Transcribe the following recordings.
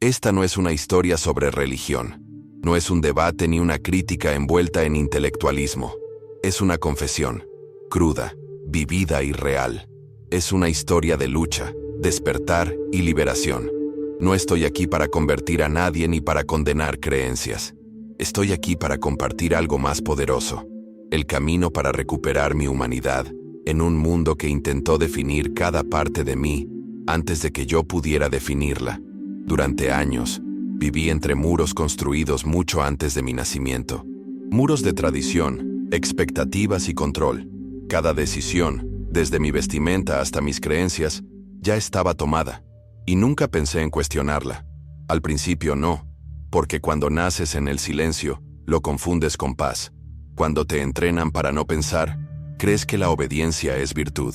Esta no es una historia sobre religión. No es un debate ni una crítica envuelta en intelectualismo. Es una confesión, cruda, vivida y real. Es una historia de lucha, despertar y liberación. No estoy aquí para convertir a nadie ni para condenar creencias. Estoy aquí para compartir algo más poderoso. El camino para recuperar mi humanidad en un mundo que intentó definir cada parte de mí antes de que yo pudiera definirla. Durante años, viví entre muros construidos mucho antes de mi nacimiento. Muros de tradición, expectativas y control. Cada decisión, desde mi vestimenta hasta mis creencias, ya estaba tomada. Y nunca pensé en cuestionarla. Al principio no, porque cuando naces en el silencio, lo confundes con paz. Cuando te entrenan para no pensar, crees que la obediencia es virtud.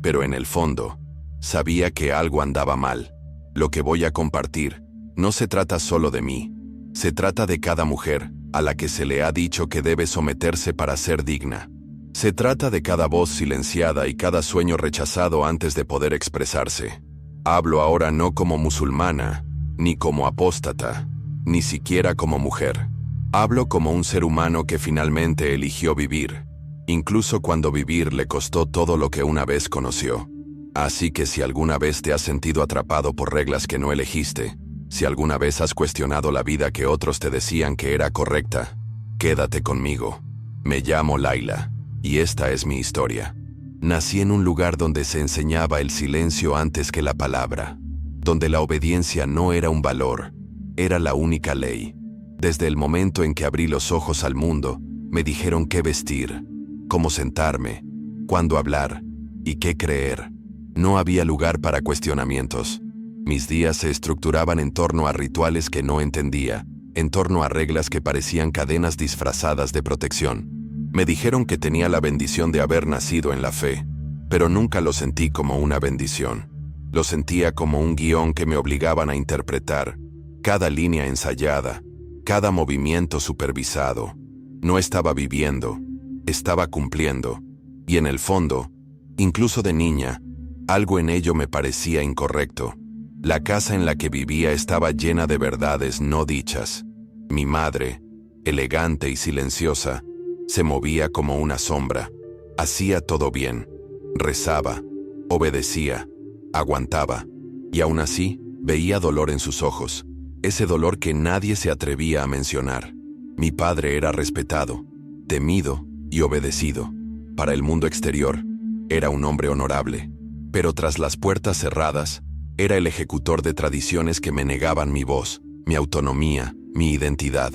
Pero en el fondo, sabía que algo andaba mal. Lo que voy a compartir no se trata solo de mí. Se trata de cada mujer a la que se le ha dicho que debe someterse para ser digna. Se trata de cada voz silenciada y cada sueño rechazado antes de poder expresarse. Hablo ahora no como musulmana, ni como apóstata, ni siquiera como mujer. Hablo como un ser humano que finalmente eligió vivir, incluso cuando vivir le costó todo lo que una vez conoció. Así que si alguna vez te has sentido atrapado por reglas que no elegiste, si alguna vez has cuestionado la vida que otros te decían que era correcta, quédate conmigo. Me llamo Laila, y esta es mi historia. Nací en un lugar donde se enseñaba el silencio antes que la palabra, donde la obediencia no era un valor, era la única ley. Desde el momento en que abrí los ojos al mundo, me dijeron qué vestir, cómo sentarme, cuándo hablar y qué creer. No había lugar para cuestionamientos. Mis días se estructuraban en torno a rituales que no entendía, en torno a reglas que parecían cadenas disfrazadas de protección. Me dijeron que tenía la bendición de haber nacido en la fe, pero nunca lo sentí como una bendición. Lo sentía como un guión que me obligaban a interpretar, cada línea ensayada, cada movimiento supervisado. No estaba viviendo, estaba cumpliendo, y en el fondo, incluso de niña, algo en ello me parecía incorrecto. La casa en la que vivía estaba llena de verdades no dichas. Mi madre, elegante y silenciosa, se movía como una sombra. Hacía todo bien. Rezaba, obedecía, aguantaba. Y aún así, veía dolor en sus ojos. Ese dolor que nadie se atrevía a mencionar. Mi padre era respetado, temido y obedecido. Para el mundo exterior, era un hombre honorable. Pero tras las puertas cerradas, era el ejecutor de tradiciones que me negaban mi voz, mi autonomía, mi identidad.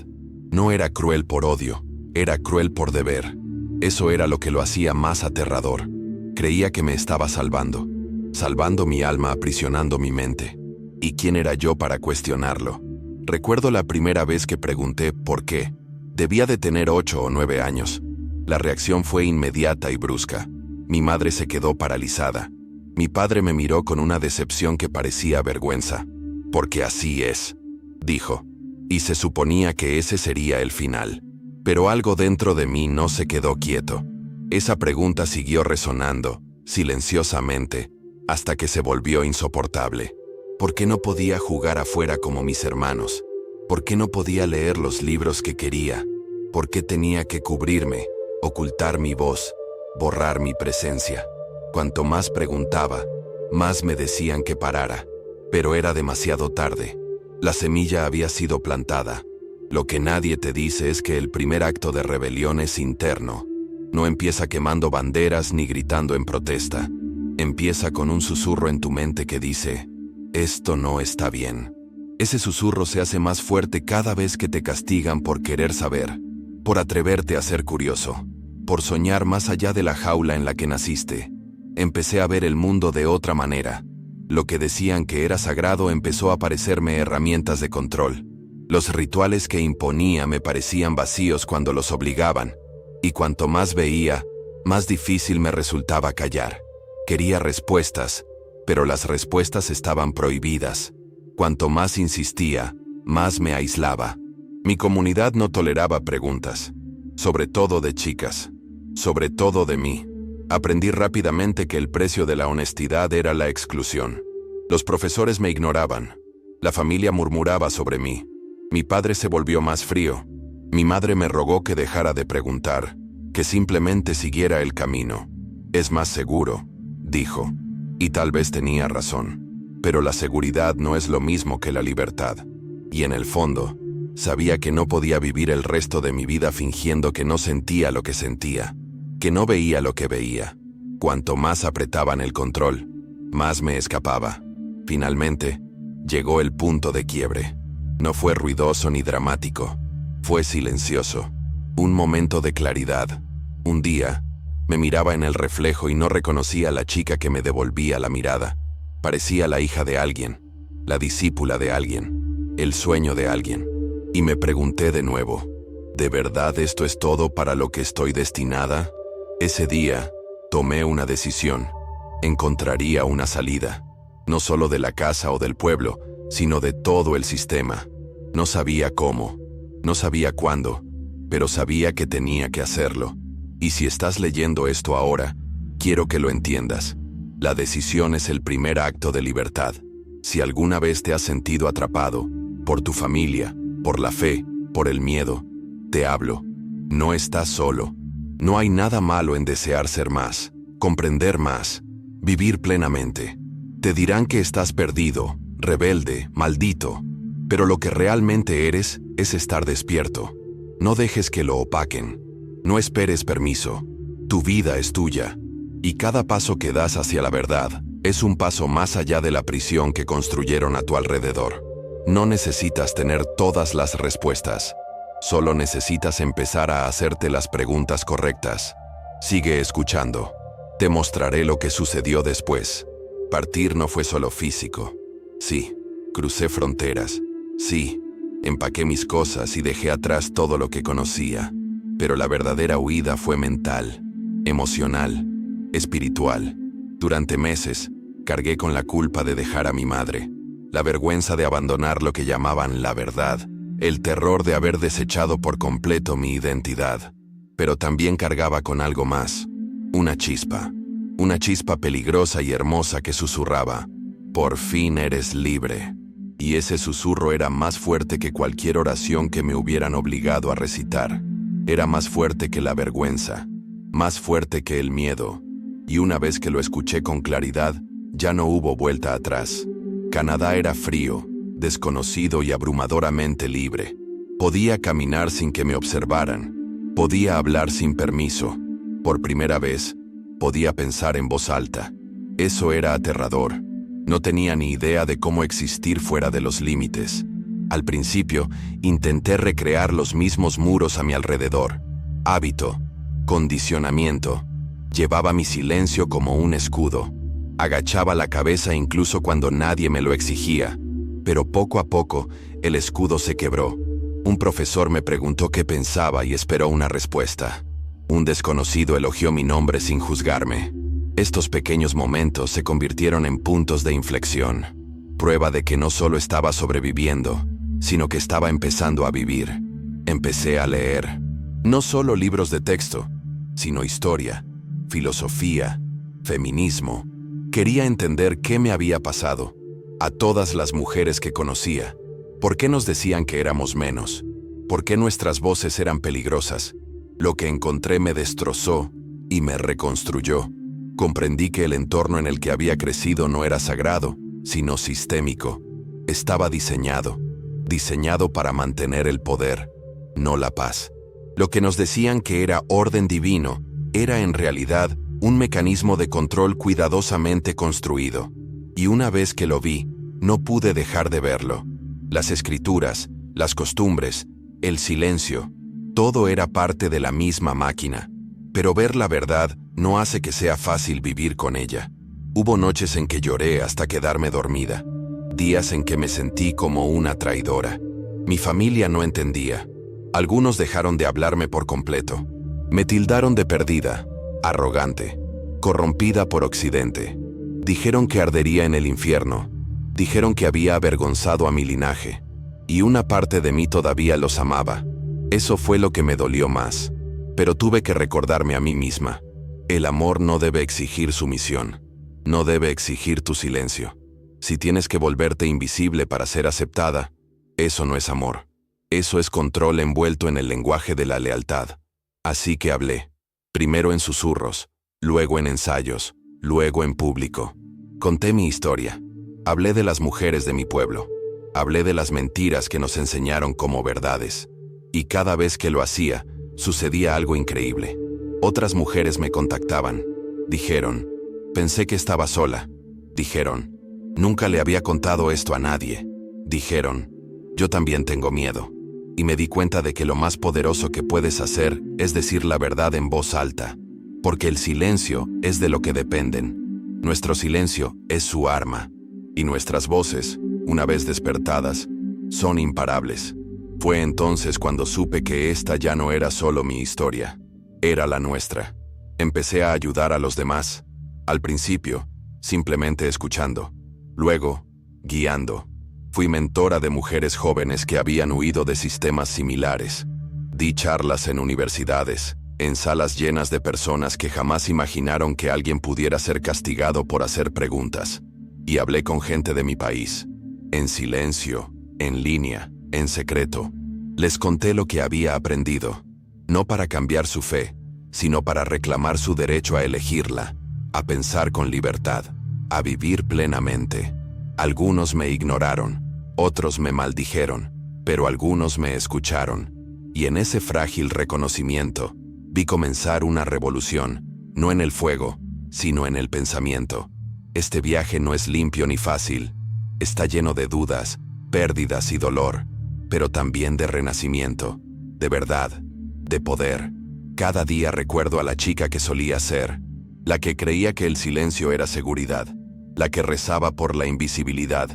No era cruel por odio. Era cruel por deber. Eso era lo que lo hacía más aterrador. Creía que me estaba salvando mi alma aprisionando mi mente. ¿Y quién era yo para cuestionarlo? Recuerdo la primera vez que pregunté por qué. Debía de tener 8 o 9 años. La reacción fue inmediata y brusca. Mi madre se quedó paralizada. Mi padre me miró con una decepción que parecía vergüenza. Porque así es, dijo. Y se suponía que ese sería el final. Pero algo dentro de mí no se quedó quieto. Esa pregunta siguió resonando, silenciosamente, hasta que se volvió insoportable. ¿Por qué no podía jugar afuera como mis hermanos? ¿Por qué no podía leer los libros que quería? ¿Por qué tenía que cubrirme, ocultar mi voz, borrar mi presencia? Cuanto más preguntaba, más me decían que parara. Pero era demasiado tarde. La semilla había sido plantada. Lo que nadie te dice es que el primer acto de rebelión es interno. No empieza quemando banderas ni gritando en protesta. Empieza con un susurro en tu mente que dice, esto no está bien. Ese susurro se hace más fuerte cada vez que te castigan por querer saber, por atreverte a ser curioso, por soñar más allá de la jaula en la que naciste. Empecé a ver el mundo de otra manera. Lo que decían que era sagrado empezó a parecerme herramientas de control. Los rituales que imponía me parecían vacíos cuando los obligaban, y cuanto más veía, más difícil me resultaba callar. Quería respuestas, pero las respuestas estaban prohibidas. Cuanto más insistía, más me aislaba. Mi comunidad no toleraba preguntas, sobre todo de chicas, sobre todo de mí. Aprendí rápidamente que el precio de la honestidad era la exclusión. Los profesores me ignoraban. La familia murmuraba sobre mí. Mi padre se volvió más frío. Mi madre me rogó que dejara de preguntar, que simplemente siguiera el camino. Es más seguro, dijo. Y tal vez tenía razón. Pero la seguridad no es lo mismo que la libertad. Y en el fondo, sabía que no podía vivir el resto de mi vida fingiendo que no sentía lo que sentía, que no veía lo que veía. Cuanto más apretaban el control, más me escapaba. Finalmente, llegó el punto de quiebre. No fue ruidoso ni dramático. Fue silencioso. Un momento de claridad. Un día, me miraba en el reflejo y no reconocía a la chica que me devolvía la mirada. Parecía la hija de alguien, la discípula de alguien, el sueño de alguien. Y me pregunté de nuevo, ¿de verdad esto es todo para lo que estoy destinada? Ese día, tomé una decisión. Encontraría una salida. No solo de la casa o del pueblo, sino de todo el sistema. No sabía cómo, no sabía cuándo, pero sabía que tenía que hacerlo. Y si estás leyendo esto ahora, quiero que lo entiendas. La decisión es el primer acto de libertad. Si alguna vez te has sentido atrapado, por tu familia, por la fe, por el miedo, te hablo. No estás solo. No hay nada malo en desear ser más, comprender más, vivir plenamente. Te dirán que estás perdido, rebelde, maldito, pero lo que realmente eres es estar despierto. No dejes que lo opaquen. No esperes permiso. Tu vida es tuya. Y cada paso que das hacia la verdad es un paso más allá de la prisión que construyeron a tu alrededor. No necesitas tener todas las respuestas. Solo necesitas empezar a hacerte las preguntas correctas. Sigue escuchando. Te mostraré lo que sucedió después. Partir no fue solo físico. Sí, crucé fronteras. Sí, empaqué mis cosas y dejé atrás todo lo que conocía. Pero la verdadera huida fue mental, emocional, espiritual. Durante meses, cargué con la culpa de dejar a mi madre, la vergüenza de abandonar lo que llamaban la verdad, el terror de haber desechado por completo mi identidad. Pero también cargaba con algo más, una chispa peligrosa y hermosa que susurraba, «Por fin eres libre». Y ese susurro era más fuerte que cualquier oración que me hubieran obligado a recitar. Era más fuerte que la vergüenza, más fuerte que el miedo. Y una vez que lo escuché con claridad, ya no hubo vuelta atrás. Canadá era frío, desconocido y abrumadoramente libre. Podía caminar sin que me observaran. Podía hablar sin permiso. Por primera vez, podía pensar en voz alta. Eso era aterrador. No tenía ni idea de cómo existir fuera de los límites. Al principio, intenté recrear los mismos muros a mi alrededor. Hábito, condicionamiento. Llevaba mi silencio como un escudo. Agachaba la cabeza incluso cuando nadie me lo exigía. Pero poco a poco, el escudo se quebró. Un profesor me preguntó qué pensaba y esperó una respuesta. Un desconocido elogió mi nombre sin juzgarme. Estos pequeños momentos se convirtieron en puntos de inflexión. Prueba de que no solo estaba sobreviviendo, sino que estaba empezando a vivir. Empecé a leer, no solo libros de texto, sino historia, filosofía, feminismo. Quería entender qué me había pasado, a todas las mujeres que conocía. ¿Por qué nos decían que éramos menos? ¿Por qué nuestras voces eran peligrosas? Lo que encontré me destrozó y me reconstruyó. Comprendí que el entorno en el que había crecido no era sagrado, sino sistémico. Estaba diseñado para mantener el poder, no la paz. Lo que nos decían que era orden divino, era en realidad un mecanismo de control cuidadosamente construido. Y una vez que lo vi, no pude dejar de verlo. Las escrituras, las costumbres, el silencio, todo era parte de la misma máquina. Pero ver la verdad no hace que sea fácil vivir con ella. Hubo noches en que lloré hasta quedarme dormida. Días en que me sentí como una traidora. Mi familia no entendía. Algunos dejaron de hablarme por completo. Me tildaron de perdida, arrogante, corrompida por Occidente. Dijeron que ardería en el infierno. Dijeron que había avergonzado a mi linaje. Y una parte de mí todavía los amaba. Eso fue lo que me dolió más. Pero tuve que recordarme a mí misma. El amor no debe exigir sumisión. No debe exigir tu silencio. Si tienes que volverte invisible para ser aceptada, eso no es amor. Eso es control envuelto en el lenguaje de la lealtad. Así que hablé, primero en susurros, luego en ensayos, luego en público. Conté mi historia. Hablé de las mujeres de mi pueblo. Hablé de las mentiras que nos enseñaron como verdades. Y cada vez que lo hacía, sucedía algo increíble. Otras mujeres me contactaban. Dijeron, pensé que estaba sola. Dijeron, nunca le había contado esto a nadie. Dijeron, yo también tengo miedo. Y me di cuenta de que lo más poderoso que puedes hacer es decir la verdad en voz alta. Porque el silencio es de lo que dependen. Nuestro silencio es su arma. Y nuestras voces, una vez despertadas, son imparables. Fue entonces cuando supe que esta ya no era solo mi historia. Era la nuestra. Empecé a ayudar a los demás. Al principio, simplemente escuchando. Luego, guiando. Fui mentora de mujeres jóvenes que habían huido de sistemas similares. Di charlas en universidades, en salas llenas de personas que jamás imaginaron que alguien pudiera ser castigado por hacer preguntas. Y hablé con gente de mi país, en silencio, en línea, en secreto. Les conté lo que había aprendido, no para cambiar su fe, sino para reclamar su derecho a elegirla, a pensar con libertad, a vivir plenamente. Algunos me ignoraron, otros me maldijeron, pero algunos me escucharon. Y en ese frágil reconocimiento, vi comenzar una revolución, no en el fuego, sino en el pensamiento. Este viaje no es limpio ni fácil. Está lleno de dudas, pérdidas y dolor, pero también de renacimiento, de verdad, de poder. Cada día recuerdo a la chica que solía ser, la que creía que el silencio era seguridad, la que rezaba por la invisibilidad,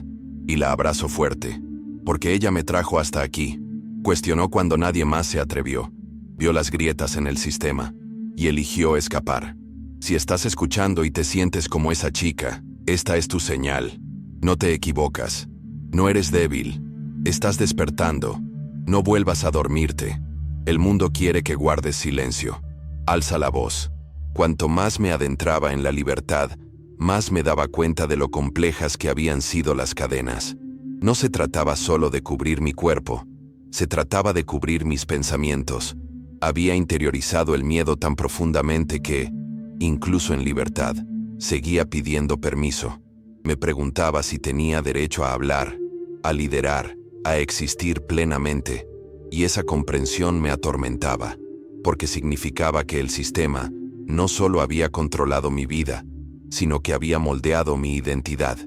y la abrazo fuerte, porque ella me trajo hasta aquí. Cuestionó cuando nadie más se atrevió, vio las grietas en el sistema, y eligió escapar. Si estás escuchando y te sientes como esa chica, esta es tu señal. No te equivocas. No eres débil. Estás despertando. No vuelvas a dormirte. El mundo quiere que guardes silencio. Alza la voz. Cuanto más me adentraba en la libertad, más me daba cuenta de lo complejas que habían sido las cadenas. No se trataba solo de cubrir mi cuerpo, se trataba de cubrir mis pensamientos. Había interiorizado el miedo tan profundamente que, incluso en libertad, seguía pidiendo permiso. Me preguntaba si tenía derecho a hablar, a liderar, a existir plenamente, y esa comprensión me atormentaba, porque significaba que el sistema no solo había controlado mi vida, sino que había moldeado mi identidad.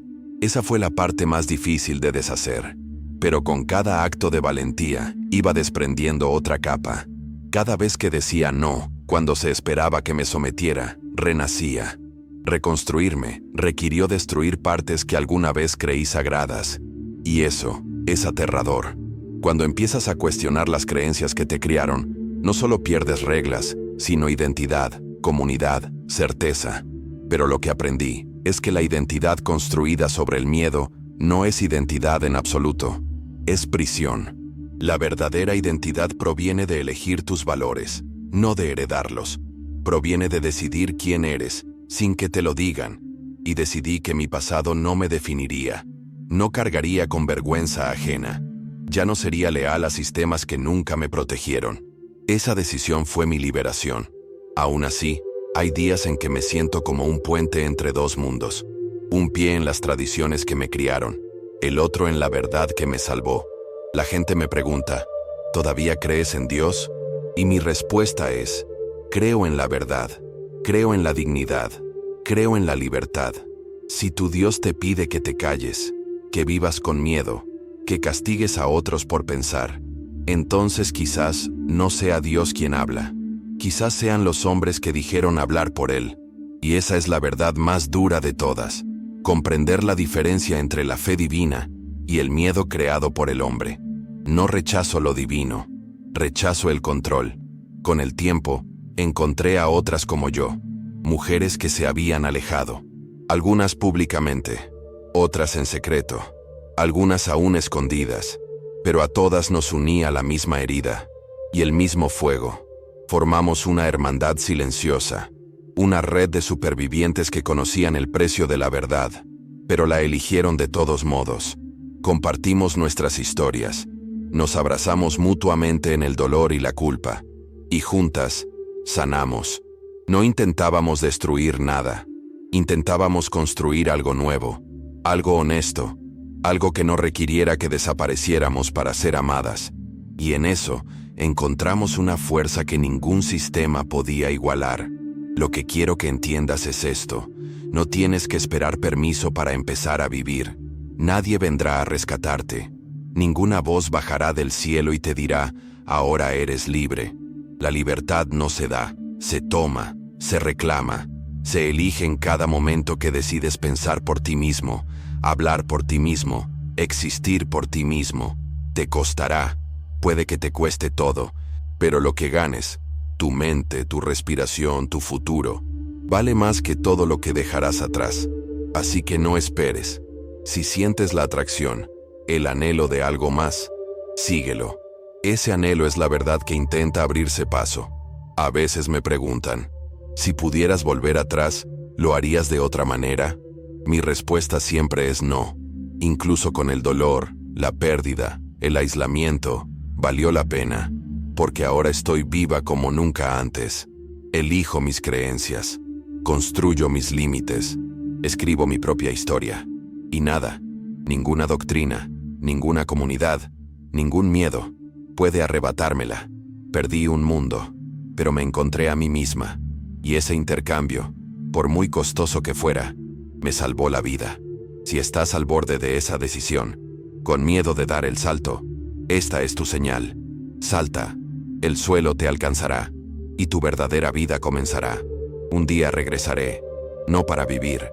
Esa fue la parte más difícil de deshacer. Pero con cada acto de valentía, iba desprendiendo otra capa. Cada vez que decía no, cuando se esperaba que me sometiera, renacía. Reconstruirme requirió destruir partes que alguna vez creí sagradas. Y eso es aterrador. Cuando empiezas a cuestionar las creencias que te criaron, no solo pierdes reglas, sino identidad, comunidad, certeza. Pero lo que aprendí es que la identidad construida sobre el miedo no es identidad en absoluto, es prisión. La verdadera identidad proviene de elegir tus valores, no de heredarlos. Proviene de decidir quién eres, sin que te lo digan. Y decidí que mi pasado no me definiría. No cargaría con vergüenza ajena. Ya no sería leal a sistemas que nunca me protegieron. Esa decisión fue mi liberación. Aún así, hay días en que me siento como un puente entre dos mundos. Un pie en las tradiciones que me criaron, el otro en la verdad que me salvó. La gente me pregunta, ¿todavía crees en Dios? Y mi respuesta es, creo en la verdad, creo en la dignidad, creo en la libertad. Si tu Dios te pide que te calles, que vivas con miedo, que castigues a otros por pensar, entonces quizás no sea Dios quien habla. Quizás sean los hombres que dijeron hablar por él. Y esa es la verdad más dura de todas. Comprender la diferencia entre la fe divina y el miedo creado por el hombre. No rechazo lo divino, rechazo el control. Con el tiempo, encontré a otras como yo, mujeres que se habían alejado. Algunas públicamente, otras en secreto, algunas aún escondidas. Pero a todas nos unía la misma herida y el mismo fuego. Formamos una hermandad silenciosa, una red de supervivientes que conocían el precio de la verdad. pero la eligieron de todos modos. Compartimos nuestras historias. Nos abrazamos mutuamente en el dolor y la culpa. Y juntas, sanamos. No intentábamos destruir nada. Intentábamos construir algo nuevo, algo honesto, algo que no requiriera que desapareciéramos para ser amadas. Y en eso, encontramos una fuerza que ningún sistema podía igualar. Lo que quiero que entiendas es esto. No tienes que esperar permiso para empezar a vivir. Nadie vendrá a rescatarte. Ninguna voz bajará del cielo y te dirá, ahora eres libre. La libertad no se da, se toma, se reclama, se elige en cada momento que decides pensar por ti mismo, hablar por ti mismo, existir por ti mismo. Te costará, puede que te cueste todo, pero lo que ganes, tu mente, tu respiración, tu futuro, vale más que todo lo que dejarás atrás. Así que no esperes. Si sientes la atracción, el anhelo de algo más, síguelo. Ese anhelo es la verdad que intenta abrirse paso. A veces me preguntan, si pudieras volver atrás, ¿lo harías de otra manera? Mi respuesta siempre es no. Incluso con el dolor, la pérdida, el aislamiento, valió la pena, porque ahora estoy viva como nunca antes. Elijo mis creencias, construyo mis límites, escribo mi propia historia. Y nada, ninguna doctrina, ninguna comunidad, ningún miedo puede arrebatármela. Perdí un mundo, pero me encontré a mí misma. Y ese intercambio, por muy costoso que fuera, me salvó la vida. Si estás al borde de esa decisión, con miedo de dar el salto, esta es tu señal. Salta, el suelo te alcanzará, y tu verdadera vida comenzará. Un día regresaré, no para vivir,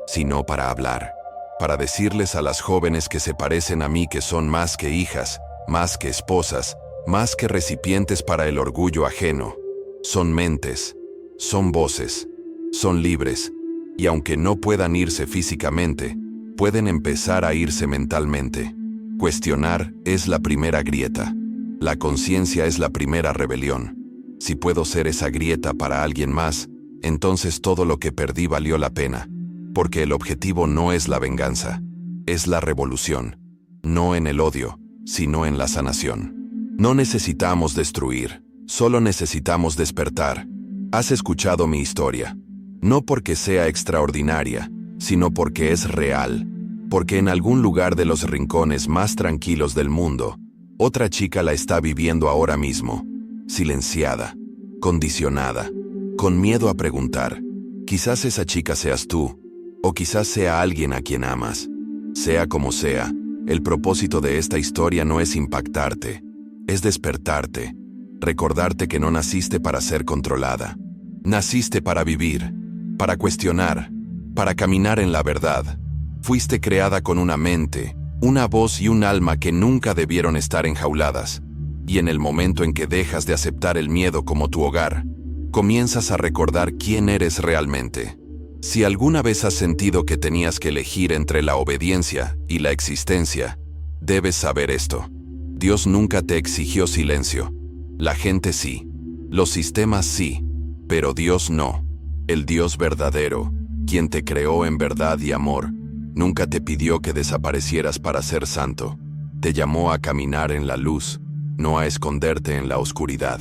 sino para hablar. Para decirles a las jóvenes que se parecen a mí que son más que hijas, más que esposas, más que recipientes para el orgullo ajeno. Son mentes, son voces, son libres, y aunque no puedan irse físicamente, pueden empezar a irse mentalmente. Cuestionar es la primera grieta. La conciencia es la primera rebelión. Si puedo ser esa grieta para alguien más, entonces todo lo que perdí valió la pena. Porque el objetivo no es la venganza, es la revolución. No en el odio, sino en la sanación. No necesitamos destruir, solo necesitamos despertar. Has escuchado mi historia. No porque sea extraordinaria, sino porque es real. Porque en algún lugar de los rincones más tranquilos del mundo, otra chica la está viviendo ahora mismo. Silenciada, condicionada, con miedo a preguntar. Quizás esa chica seas tú. O quizás sea alguien a quien amas. Sea como sea, el propósito de esta historia no es impactarte, es despertarte, recordarte que no naciste para ser controlada. Naciste para vivir, para cuestionar, para caminar en la verdad. Fuiste creada con una mente, una voz y un alma que nunca debieron estar enjauladas. Y en el momento en que dejas de aceptar el miedo como tu hogar, comienzas a recordar quién eres realmente. Si alguna vez has sentido que tenías que elegir entre la obediencia y la existencia, debes saber esto. Dios nunca te exigió silencio. La gente sí. Los sistemas sí. Pero Dios no. El Dios verdadero, quien te creó en verdad y amor, nunca te pidió que desaparecieras para ser santo. Te llamó a caminar en la luz, no a esconderte en la oscuridad.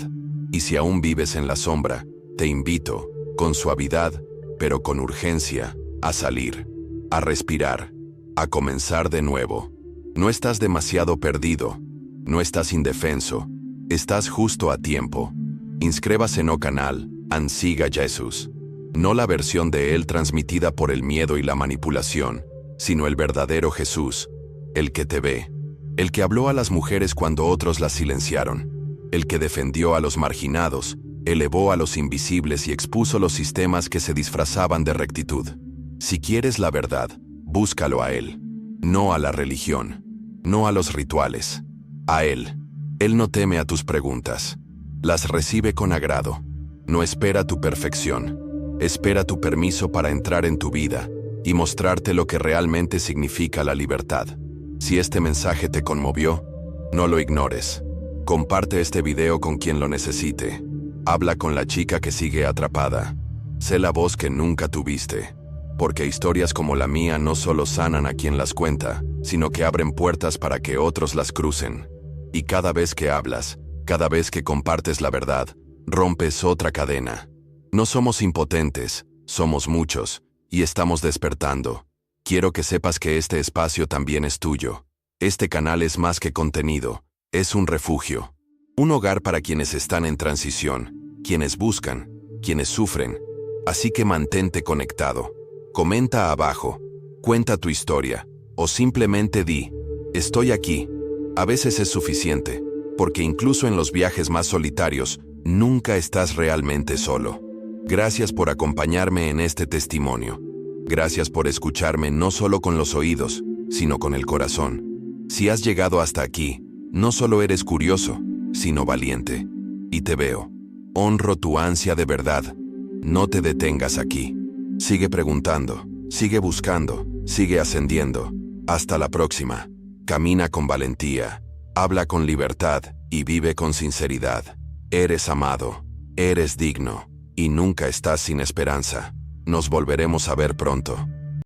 Y si aún vives en la sombra, te invito, con suavidad, pero con urgencia, a salir, a respirar, a comenzar de nuevo. No estás demasiado perdido, no estás indefenso, estás justo a tiempo. Inscríbase no canal, and siga Jesús. No la versión de él transmitida por el miedo y la manipulación, sino el verdadero Jesús, el que te ve, el que habló a las mujeres cuando otros las silenciaron, el que defendió a los marginados, elevó a los invisibles y expuso los sistemas que se disfrazaban de rectitud. Si quieres la verdad, búscalo a Él, no a la religión, no a los rituales, a Él. Él no teme a tus preguntas, las recibe con agrado. No espera tu perfección, espera tu permiso para entrar en tu vida y mostrarte lo que realmente significa la libertad. Si este mensaje te conmovió, no lo ignores. Comparte este video con quien lo necesite. Habla con la chica que sigue atrapada. Sé la voz que nunca tuviste. porque historias como la mía no solo sanan a quien las cuenta, sino que abren puertas para que otros las crucen. Y cada vez que hablas, cada vez que compartes la verdad, rompes otra cadena. No somos impotentes, somos muchos, y estamos despertando. Quiero que sepas que este espacio también es tuyo. Este canal es más que contenido, es un refugio. Un hogar para quienes están en transición, quienes buscan, quienes sufren. Así que mantente conectado. Comenta abajo, cuenta tu historia, o simplemente di, estoy aquí. A veces es suficiente, porque incluso en los viajes más solitarios, nunca estás realmente solo. Gracias por acompañarme en este testimonio. Gracias por escucharme no solo con los oídos, sino con el corazón. Si has llegado hasta aquí, no solo eres curioso, sino valiente. Y te veo. Honro tu ansia de verdad. No te detengas aquí. Sigue preguntando, sigue buscando, sigue ascendiendo. Hasta la próxima. Camina con valentía, habla con libertad y vive con sinceridad. Eres amado, eres digno y nunca estás sin esperanza. Nos volveremos a ver pronto.